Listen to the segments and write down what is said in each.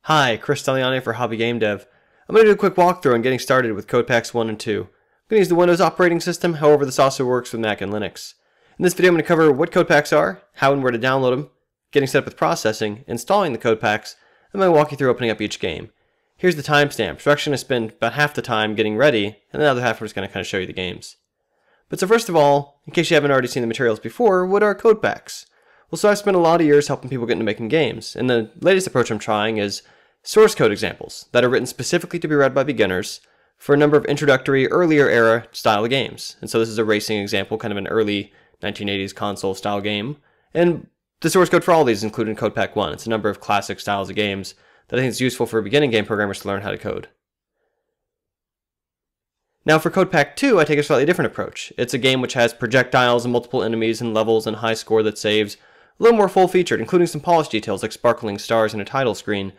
Hi, Chris Taliani for Hobby Game Dev. I'm going to do a quick walkthrough on getting started with CodePaks 1 and 2. I'm going to use the Windows operating system, however this also works with Mac and Linux. In this video I'm going to cover what CodePaks are, how and where to download them, getting set up with processing, installing the CodePaks, and then walk you through opening up each game. Here's the timestamp. We're actually going to spend about half the time getting ready, and the other half we're just going to kind of show you the games. But so first of all, in case you haven't already seen the materials before, what are CodePaks? Well, so I've spent a lot of years helping people get into making games, and the latest approach I'm trying is source code examples that are written specifically to be read by beginners for a number of introductory, earlier era style games. And so this is a racing example, kind of an early 1980s console style game. And the source code for all these is included in CodePak 1. It's a number of classic styles of games that I think is useful for beginning game programmers to learn how to code. Now for CodePak 2, I take a slightly different approach. It's a game which has projectiles and multiple enemies and levels and high score that saves, a little more full-featured, including some polish details like sparkling stars and a title screen.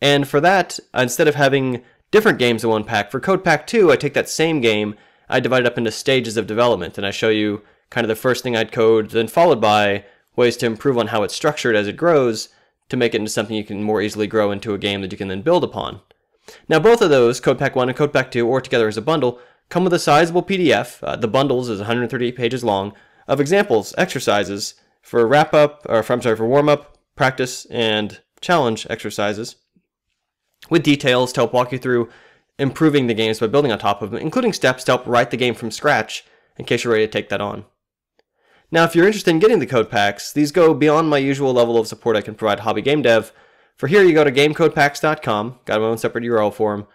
And for that, instead of having different games in one pack, for CodePak 2, I take that same game, I divide it up into stages of development, and I show you kind of the first thing I'd code, then followed by ways to improve on how it's structured as it grows to make it into something you can more easily grow into a game that you can then build upon. Now both of those, CodePak 1 and CodePak 2, or together as a bundle, come with a sizable PDF. The bundles is 138 pages long of examples, exercises for for warm-up, practice, and challenge exercises, with details to help walk you through improving the games by building on top of them, including steps to help write the game from scratch in case you're ready to take that on. Now, if you're interested in getting the CodePaks, these go beyond my usual level of support I can provide Hobby Game Dev. For here, you go to GameCodePaks.com, got my own separate URL for them,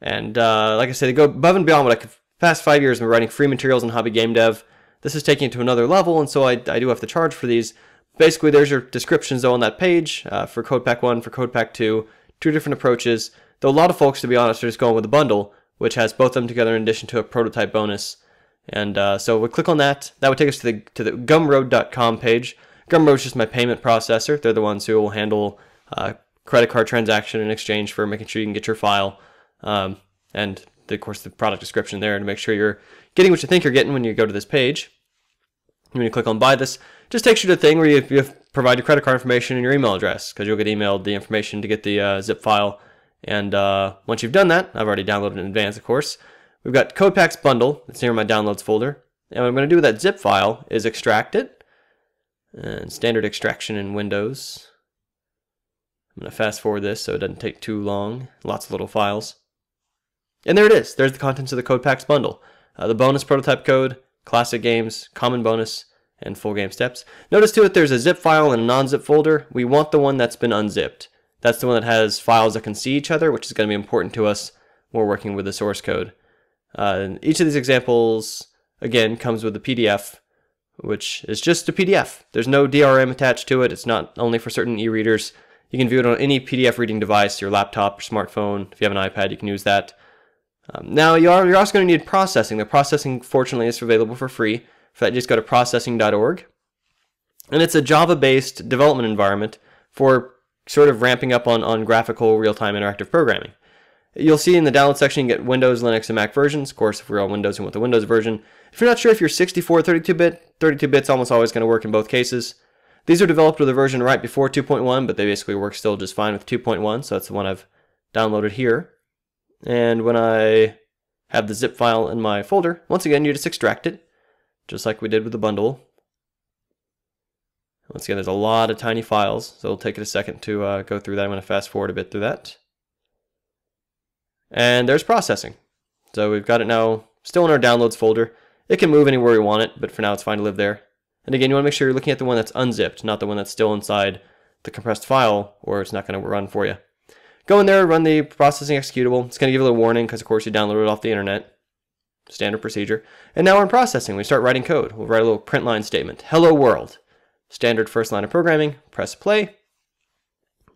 and like I said, they go above and beyond what I could. Past 5 years, I've been writing free materials in Hobby Game Dev. This is taking it to another level, and so I do have to charge for these. Basically, there's your descriptions though on that page for CodePak 1, for CodePak 2, two different approaches, though a lot of folks, to be honest, are just going with the bundle, which has both of them together in addition to a prototype bonus. And so we'll click on that. That would take us to the Gumroad.com page. Gumroad is just my payment processor. They're the ones who will handle credit card transaction in exchange for making sure you can get your file. And of course the product description there to make sure you're getting what you think you're getting when you go to this page. When you click on buy this, just takes you to the thing where you provide your credit card information and your email address, because you'll get emailed the information to get the zip file. And once you've done that, I've already downloaded it in advance, of course. We've got CodePaks bundle. It's here in my downloads folder. And what I'm going to do with that zip file is extract it. And standard extraction in Windows. I'm going to fast forward this so it doesn't take too long. Lots of little files. And there it is. There's the contents of the CodePaks bundle. The bonus prototype code, classic games, common bonus, and full game steps. Notice too that there's a zip file and a non-zip folder. We want the one that's been unzipped. That's the one that has files that can see each other, which is going to be important to us when we're working with the source code. Each of these examples, again, comes with a PDF, which is just a PDF. There's no DRM attached to it. It's not only for certain e-readers. You can view it on any PDF reading device, your laptop, your smartphone. If you have an iPad, you can use that. Now, you're also going to need processing. The processing, fortunately, is available for free. For that, just go to processing.org. And it's a Java-based development environment for sort of ramping up on graphical, real-time interactive programming. You'll see in the download section you get Windows, Linux, and Mac versions. Of course, if we're on Windows, you want the Windows version. If you're not sure if you're 64 or 32-bit, 32-bit's almost always going to work in both cases. These are developed with a version right before 2.1, but they basically work still just fine with 2.1, so that's the one I've downloaded here. And when I have the zip file in my folder, once again, you just extract it, just like we did with the bundle. Once again, there's a lot of tiny files, so it'll take it a second to go through that. I'm going to fast forward a bit through that. And there's processing. So we've got it now still in our downloads folder. It can move anywhere we want it, but for now it's fine to live there. And again, you want to make sure you're looking at the one that's unzipped, not the one that's still inside the compressed file, or it's not going to run for you. Go in there, run the processing executable. It's going to give you a little warning because, of course, you downloaded it off the internet. Standard procedure. And now we're in processing. We start writing code. We'll write a little print line statement. Hello world. Standard first line of programming. Press play.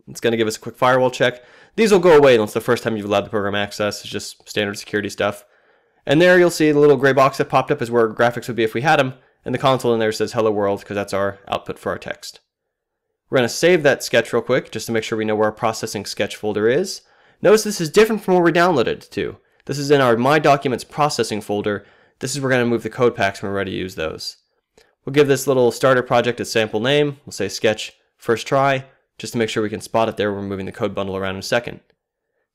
It's going to give us a quick firewall check. These will go away once the first time you've allowed the program access. It's just standard security stuff. And there you'll see the little gray box that popped up is where graphics would be if we had them. And the console in there says hello world because that's our output for our text. We're going to save that sketch real quick just to make sure we know where our processing sketch folder is. Notice this is different from where we downloaded it to. This is in our My Documents processing folder. This is where we're going to move the CodePaks when we're ready to use those. We'll give this little starter project a sample name. We'll say sketch first try. just to make sure we can spot it there when we're moving the code bundle around in a second.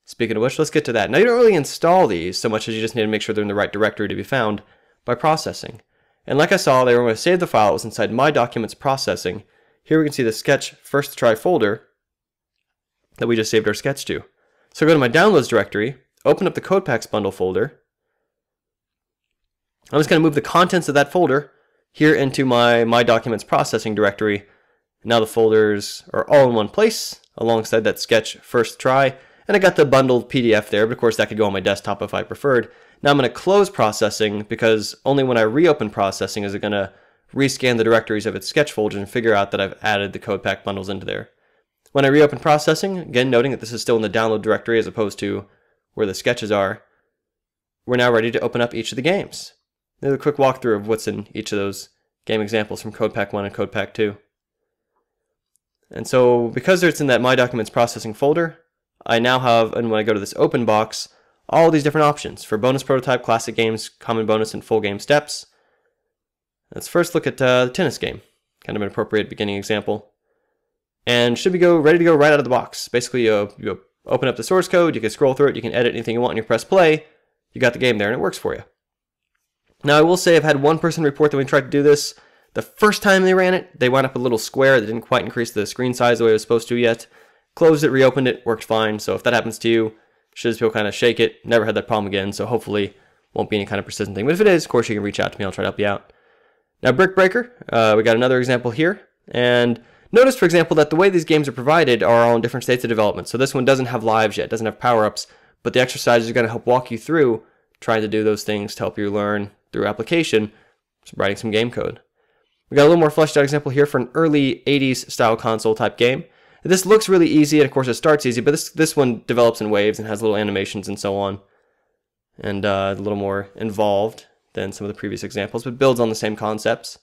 Speaking of which, let's get to that. Now, you don't really install these so much as you just need to make sure they're in the right directory to be found by processing. And like I saw, they were going to save the file. It was inside My Documents Processing. Here we can see the Sketch First Try folder that we just saved our sketch to. So go to my Downloads directory, open up the CodePaks bundle folder. I'm just going to move the contents of that folder here into my Documents Processing directory. Now the folders are all in one place alongside that Sketch First Try. And I got the bundled PDF there, but of course that could go on my desktop if I preferred. Now I'm going to close processing because only when I reopen processing is it going to rescan the directories of its sketch folder and figure out that I've added the CodePak bundles into there. When I reopen processing, again noting that this is still in the download directory as opposed to where the sketches are, we're now ready to open up each of the games. There's a quick walkthrough of what's in each of those game examples from CodePak 1 and CodePak 2. And so because it's in that My Documents Processing folder, I now have, and when I go to this open box, all these different options for bonus prototype, classic games, common bonus, and full game steps. Let's first look at the tennis game, kind of an appropriate beginning example. And should be ready to go right out of the box. Basically, you open up the source code, you can scroll through it, you can edit anything you want, and you press play, you got the game there, and it works for you. Now, I will say I've had one person report that when we tried to do this, the first time they ran it, they wound up a little square that didn't quite increase the screen size the way it was supposed to yet. Closed it, reopened it, worked fine. So if that happens to you, should just feel kind of shake it. Never had that problem again, so hopefully won't be any kind of persistent thing. But if it is, of course, you can reach out to me. I'll try to help you out. Now, Brick Breaker, we got another example here. And notice, for example, that the way these games are provided are all in different states of development. So this one doesn't have lives yet, doesn't have power-ups, but the exercises are going to help walk you through trying to do those things to help you learn through application, writing some game code. We got a little more fleshed out example here for an early 80s style console type game. This looks really easy, and of course it starts easy, but this one develops in waves and has little animations and so on. And a little more involved than some of the previous examples, but builds on the same concepts.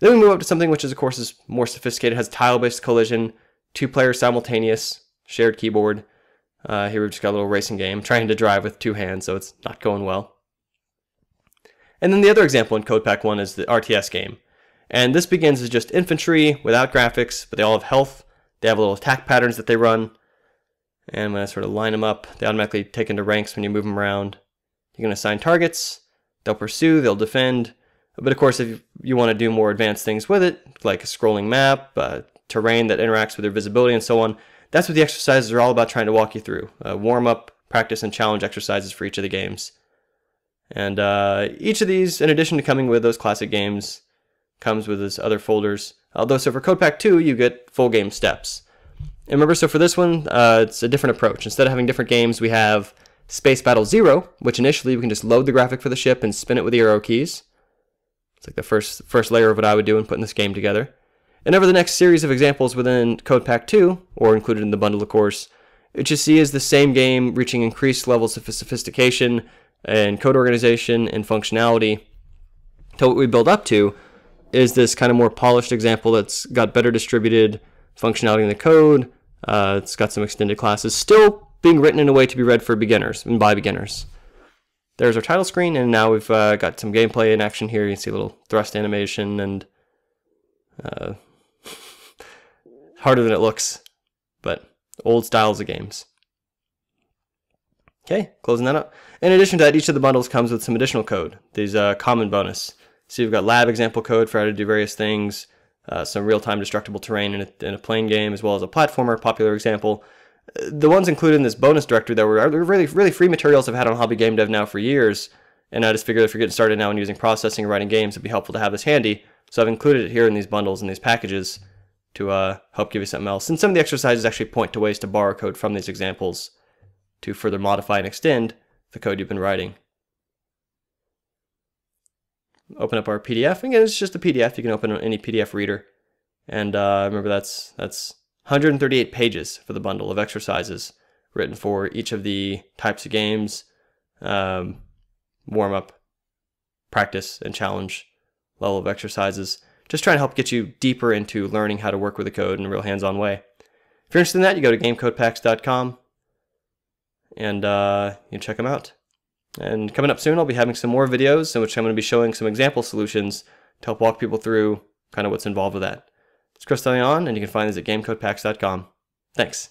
Then we move up to something which is, of course, is more sophisticated, has tile-based collision, 2-player simultaneous, shared keyboard. Here we've just got a little racing game, trying to drive with 2 hands, so it's not going well. And then the other example in CodePak 1 is the RTS game. And this begins as just infantry without graphics, but they all have health. They have little attack patterns that they run. And when I sort of line them up, they automatically take into ranks when you move them around. You can assign targets. They'll pursue, they'll defend. But of course, if you want to do more advanced things with it, like a scrolling map, terrain that interacts with your visibility and so on, that's what the exercises are all about trying to walk you through. Warm-up, practice, and challenge exercises for each of the games. And each of these, in addition to coming with those classic games, comes with its other folders. Although, so for CodePak 2, you get full game steps. And remember, so for this one, it's a different approach. Instead of having different games, we have Space Battle 0, which initially we can just load the graphic for the ship and spin it with the arrow keys. It's like the first layer of what I would do in putting this game together. And over the next series of examples within CodePak 2, or included in the bundle, of course, what you see is the same game reaching increased levels of sophistication and code organization and functionality. So what we build up to is this kind of more polished example that's got better distributed functionality in the code. It's got some extended classes, still being written in a way to be read for beginners and by beginners. There's our title screen, and now we've got some gameplay in action here. You can see a little thrust animation, and harder than it looks, but old styles of games. Okay, closing that up. In addition to that, each of the bundles comes with some additional code. These common bonus. So you've got lab example code for how to do various things, some real-time destructible terrain in a plane game, as well as a platformer, popular example. The ones included in this bonus directory that were really free materials I've had on Hobby Game Dev now for years, and I just figured if you're getting started now and using processing and writing games, it'd be helpful to have this handy. So I've included it here in these bundles and these packages to help give you something else. And some of the exercises actually point to ways to borrow code from these examples to further modify and extend the code you've been writing. Open up our PDF. Again, it's just a PDF. You can open any PDF reader. And remember, that's 138 pages for the bundle of exercises written for each of the types of games, warm-up, practice, and challenge level of exercises. Just trying to help get you deeper into learning how to work with the code in a real hands-on way. If you're interested in that, you go to GameCodePaks.com and you can check them out. And coming up soon, I'll be having some more videos in which I'm going to be showing some example solutions to help walk people through kind of what's involved with that. It's Chris Leon, and you can find these at GameCodePacks.com. Thanks.